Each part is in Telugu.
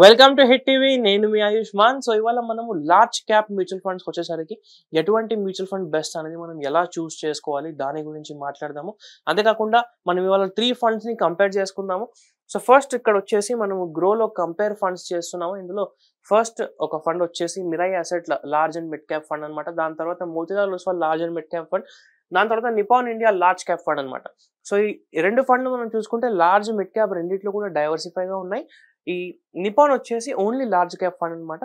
Welcome to hit TV. నేను మీ ఆయుష్మాన్. సో ఇవాళ మనము లార్జ్ క్యాప్ మ్యూచువల్ ఫండ్స్ వచ్చేసరికి ఎటువంటి మ్యూచువల్ ఫండ్ బెస్ట్ అనేది మనం ఎలా చూస్ చేసుకోవాలి దాని గురించి మాట్లాడదాము. అంతేకాకుండా మనం ఇవాళ 3 ఫండ్స్ ని కంపేర్ చేసుకుందాము. సో ఫస్ట్ ఇక్కడ వచ్చేసి మనము గ్రోలో కంపేర్ ఫండ్స్ చేస్తున్నాము. ఇందులో ఫస్ట్ ఒక ఫండ్ వచ్చేసి Mirai asset large and mid cap fund అనమాట. దాని తర్వాత Motilal Oswal large and mid cap fund. దాని తర్వాత Nippon India large cap fund అనమాట. సో ఈ రెండు ఫండ్లు మనం చూసుకుంటే లార్జ్ మిడ్ క్యాప్ రెండిట్లో కూడా డైవర్సిఫైగా ఉన్నాయి. ఈ నిపాన్ వచ్చేసి ఓన్లీ లార్జ్ క్యాప్ ఫండ్ అనమాట.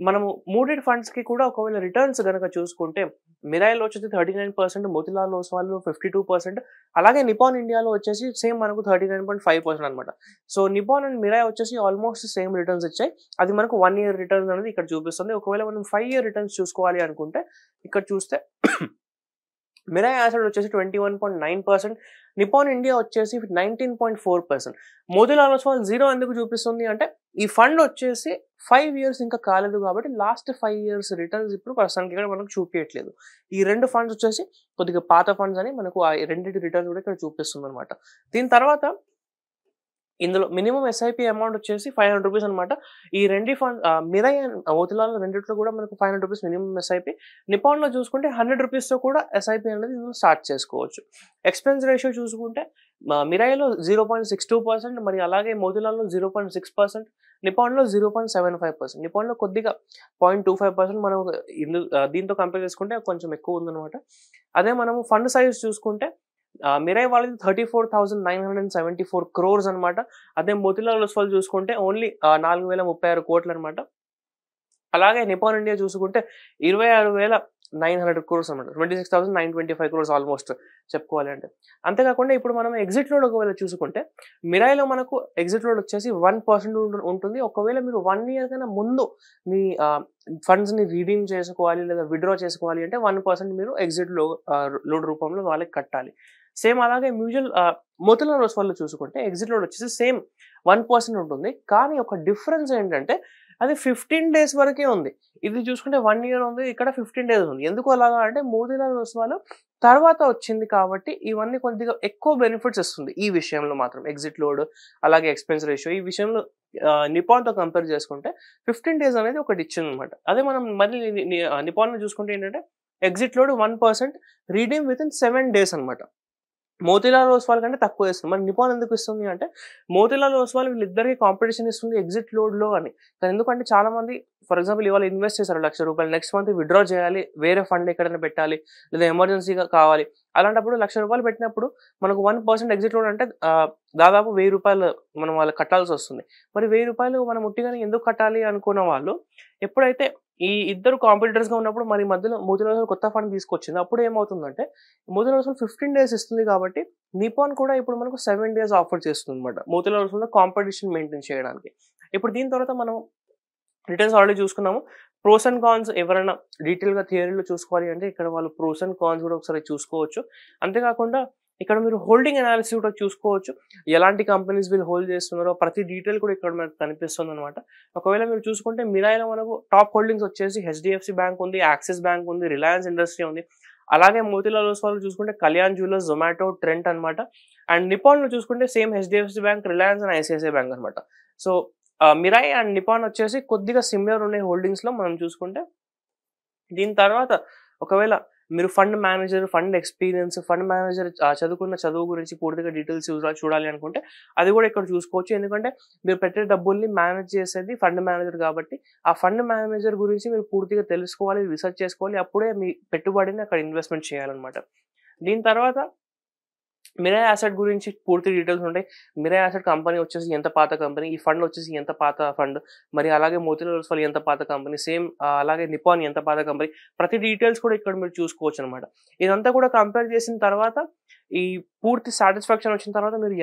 మనము మూడింటి ఫండ్స్ కి కూడా ఒకవేళ రిటర్న్స్ కనుక చూసుకుంటే మిరాయిలో వచ్చేసి 39%, మోతీలాల్ ఓస్వాల్ 52%, అలాగే నిపాన్ ఇండియాలో వచ్చేసి సేమ్ మనకు 39.5% అనమాట. సో నిపాన్ అండ్ మిరాయ్ వచ్చేసి ఆల్మోస్ట్ సేమ్ రిటర్న్స్ ఇచ్చాయి. అది మనకు 1 year రిటర్న్స్ అనేది ఇక్కడ చూపిస్తుంది. ఒకవేళ మనం 5 year రిటర్న్స్ చూసుకోవాలి అనుకుంటే ఇక్కడ చూస్తే మిరాయ్ అసెట్ వచ్చేసి 21.9%, నిపాన్ ఇండియా వచ్చేసి 19.4%. మోతీలాల్ ఓస్వాల్ 0 ఎందుకు చూపిస్తుంది అంటే ఈ ఫండ్ వచ్చేసి 5 years ఇంకా కాలేదు కాబట్టి లాస్ట్ 5 years రిటర్న్స్ ఇప్పుడు ప్రస్తుతానికి ఇక్కడ మనకు చూపించట్లేదు. ఈ రెండు ఫండ్స్ వచ్చేసి కొద్దిగా పాత ఫండ్స్ అని మనకు ఆ రెండింటి రిటర్న్స్ కూడా ఇక్కడ చూపిస్తుంది అనమాట. దీని తర్వాత ఇందులో మినిమం ఎస్ఐపి అమౌంట్ వచ్చేసి 500 రూపీస్ అనమాట. ఈ రెండు ఫండ్ మిరాయ్ అండ్ మోతీలాల్ రెండిట్లో కూడా మనకు 500 రూపీస్ మినిమం ఎస్ఐపి. నిపాన్లో చూసుకుంటే 100 రూపీస్తో కూడా ఎస్ఐపి అనేది ఇందులో స్టార్ట్ చేసుకోవచ్చు. ఎక్స్పెన్స్ రేషియో చూసుకుంటే మిరాయ్లో 0.62%, మరి అలాగే మోతీలాల్లో 0.6%, నిపాన్లో 0.75%. నిపాన్లో కొద్దిగా 0.25% మనం దీంతో కంపేర్ చేసుకుంటే కొంచెం ఎక్కువ ఉందన్నమాట. అదే మనము ఫండ్ సైజ్ చూసుకుంటే మిరాయ్ వాళ్ళది 34,974 crores అనమాట. అదే మోతీలాల్ ఓస్వాల్ చూసుకుంటే ఓన్లీ 4,036 కోట్లు అనమాట. అలాగే నిపాన్ ఇండియా చూసుకుంటే 26,900 crores అనమాట. 26,925 crores ఆల్మోస్ట్ చెప్పుకోవాలి అంటే. అంతేకాకుండా ఇప్పుడు మనం ఎగ్జిట్ లోడ్ ఒకవేళ చూసుకుంటే మిరాయ్లో మనకు ఎగ్జిట్ లోడ్ వచ్చేసి 1% ఉంటుంది. ఒకవేళ మీరు 1 year కన్నా ముందు మీ ఫండ్స్ ని రీడీమ్ చేసుకోవాలి లేదా విత్డ్రా చేసుకోవాలి అంటే 1% మీరు ఎగ్జిట్ లోడ్ రూపంలో వాళ్ళకి కట్టాలి. సేమ్ అలాగే మోతీలాల్ ఓస్వాల్ చూసుకుంటే ఎగ్జిట్ లోడ్ వచ్చేసి సేమ్ 1% ఉంటుంది. కానీ ఒక డిఫరెన్స్ ఏంటంటే అది 15 days వరకే ఉంది. ఇది చూసుకుంటే 1 year ఉంది, ఇక్కడ 15 days ఉంది. ఎందుకు అలాగా అంటే మోతీలాల్ ఓస్వాల్ తర్వాత వచ్చింది కాబట్టి ఇవన్నీ కొద్దిగా ఎక్కువ బెనిఫిట్స్ ఇస్తుంది ఈ విషయంలో మాత్రం. ఎగ్జిట్ లోడ్ అలాగే ఎక్స్పెన్స్ రేషియో ఈ విషయంలో నిపాన్తో కంపేర్ చేసుకుంటే 15 days అనేది ఒకటి ఇచ్చింది అనమాట. అదే మనం మళ్ళీ నిపాన్ చూసుకుంటే ఏంటంటే exit load 1%, redeem with in 7 days అనమాట. మోతీలాల్ ఓస్వాల్ కంటే తక్కువ ఇస్తుంది. మరి నిపాన్ ఎందుకు ఇస్తుంది అంటే మోతీలాల్ ఓస్వాల్ వీళ్ళిద్దరికి కాంపిటీషన్ ఇస్తుంది ఎగ్జిట్ లోడ్లో అని. కానీ ఎందుకంటే చాలా మంది ఫర్ ఎగ్జాంపుల్ ఇవాళ ఇన్వెస్ట్ చేశారు ₹1,00,000, నెక్స్ట్ మంత్ విత్డ్రా చేయాలి, వేరే ఫండ్ ఎక్కడైనా పెట్టాలి లేదా ఎమర్జెన్సీగా కావాలి. అలాంటప్పుడు ₹1,00,000 పెట్టినప్పుడు మనకు 1% ఎగ్జిట్ లోడ్ అంటే దాదాపు ₹1,000 మనం వాళ్ళకి కట్టాల్సి వస్తుంది. మరి ₹1,000 మనం ఉట్టిగానే ఎందుకు కట్టాలి అనుకున్న వాళ్ళు ఎప్పుడైతే ఈ ఇద్దరు కాంపిటీటర్స్గా ఉన్నప్పుడు మరి మధ్యలో మోతీలాల్ ఓస్వాల్ కొత్త ఫండ్ తీసుకొచ్చింది. అప్పుడు ఏమవుతుందంటే మోతీలాల్ ఓస్వాల్ 15 days ఇస్తుంది కాబట్టి నిపాన్ కూడా ఇప్పుడు మనకు 7 days ఆఫర్ చేస్తుంది అనమాట మోతీలాల్ ఓస్వాల్ కాంపిటీషన్ మెయింటైన్ చేయడానికి. ఇప్పుడు దీని తర్వాత మనం రిటర్న్స్ ఆల్రెడీ చూసుకున్నాము. ప్రోస్ అండ్ కాన్స్ ఎవరైనా డీటెయిల్గా థియరీలో చూసుకోవాలి అంటే ఇక్కడ వాళ్ళు ప్రోస్ అండ్ కాన్స్ కూడా ఒకసారి చూసుకోవచ్చు. అంతేకాకుండా ఇక్కడ మీరు హోల్డింగ్ అనాలిసిస్ కూడా చూసుకోవచ్చు. ఎలాంటి కంపెనీస్ వీళ్ళు హోల్డ్ చేస్తున్నారో ప్రతి డీటెయిల్ కూడా ఇక్కడ మనకు కనిపిస్తుంది అనమాట. ఒకవేళ మీరు చూసుకుంటే మిరాయ్లో మనకు టాప్ హోల్డింగ్స్ వచ్చేసి HDFC బ్యాంక్ ఉంది, యాక్సిస్ బ్యాంక్ ఉంది, రిలయన్స్ ఇండస్ట్రీ ఉంది. అలాగే మోతీలాల్ ఓస్వాల్ చూసుకుంటే కళ్యాణ్ జ్యువెలర్స్, జొమాటో, ట్రెంట్ అనమాట. అండ్ నిపాన్లో చూసుకుంటే same HDFC bank, Reliance and ICICI bank అనమాట. సో మిరాయ్ అండ్ నిపాన్ వచ్చేసి కొద్దిగా సిమిలర్ ఉన్నాయి హోల్డింగ్స్లో మనం చూసుకుంటే. దీని తర్వాత ఒకవేళ మీరు fund manager, fund experience, fund manager చదువుకున్న చదువు గురించి పూర్తిగా డీటెయిల్స్ చూడాలి అనుకుంటే అది కూడా ఇక్కడ చూసుకోవచ్చు. ఎందుకంటే మీరు పెట్టే డబ్బుల్ని మేనేజ్ చేసేది ఫండ్ మేనేజర్ కాబట్టి ఆ ఫండ్ మేనేజర్ గురించి మీరు పూర్తిగా తెలుసుకోవాలి, రీసెర్చ్ చేసుకోవాలి. అప్పుడే మీ పెట్టుబడిని అక్కడ ఇన్వెస్ట్మెంట్ చేయాలన్నమాట. దీని తర్వాత మిరాయ్ అసెట్ గురించి పూర్తి డీటెయిల్స్ ఉంటాయి. మిరాయ్ అసెట్ కంపెనీ వచ్చేసి ఎంత పాత కంపెనీ, ఈ ఫండ్ వచ్చేసి ఎంత పాత ఫండ్, మరి అలాగే మోతీలాల్ ఓస్వాల్ ఎంత పాత కంపెనీ, సేమ్ అలాగే నిపాన్ ఎంత పాత కంపెనీ, ప్రతి డీటెయిల్స్ కూడా ఇక్కడ మీరు చూసుకోవచ్చు అనమాట. ఇదంతా కూడా కంపేర్ చేసిన తర్వాత ఈ పూర్తి సాటిస్ఫాక్షన్ వచ్చిన తర్వాత మీరు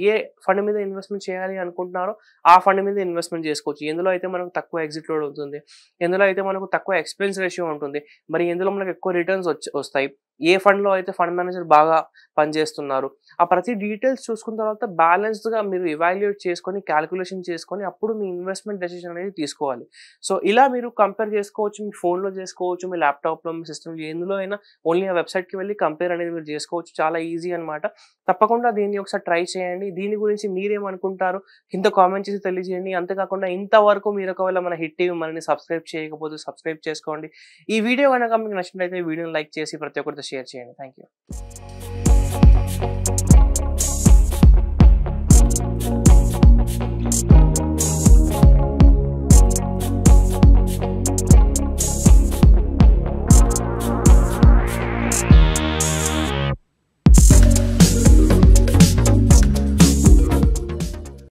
ఏ ఫండ్ మీద ఇన్వెస్ట్మెంట్ చేయాలి అనుకుంటున్నారో ఆ ఫండ్ మీద ఇన్వెస్ట్మెంట్ చేసుకోవచ్చు. ఎందులో అయితే మనకు తక్కువ ఎగ్జిట్ లోడ్ ఉంటుంది, ఎందులో అయితే మనకు తక్కువ ఎక్స్పెన్స్ రేషియో ఉంటుంది, మరి ఎందులో మనకు ఎక్కువ రిటర్న్స్ వస్తాయి, ఏ ఫండ్లో అయితే ఫండ్ మేనేజర్ బాగా పనిచేస్తున్నారు, ఆ ప్రతి డీటెయిల్స్ చూసుకున్న తర్వాత బ్యాలెన్స్డ్గా మీరు ఇవాల్యుయేట్ చేసుకొని క్యాలిక్యులేషన్ చేసుకొని అప్పుడు మీ ఇన్వెస్ట్మెంట్ డెసిషన్ అనేది తీసుకోవాలి. సో ఇలా మీరు కంపేర్ చేసుకోవచ్చు. మీ ఫోన్లో చేసుకోవచ్చు, మీ ల్యాప్టాప్లో, మీ సిస్టమ్లో, ఎందులో అయినా ఓన్లీ ఆ వెబ్సైట్కి వెళ్ళి కంపేర్ అనేది మీరు చేసుకోవచ్చు. చాలా ఈజీ అన్నమాట. తప్పకుండా దీన్ని ఒకసారి ట్రై చేయండి. దీని గురించి మీరేమనుకుంటారో కింద కామెంట్ చేసి తెలియజేయండి. అంతేకాకుండా ఇంతవరకు మీరు ఒకవేళ మన హిట్ టీవీ మనల్ని సబ్స్క్రైబ్ చేయకపోతే సబ్స్క్రైబ్ చేసుకోండి. ఈ వీడియో గనక మీకు నచ్చినట్లయితే వీడియోని లైక్ చేసి ప్రతి ఒక్కరితో షేర్ చేయండి. థాంక్యూ.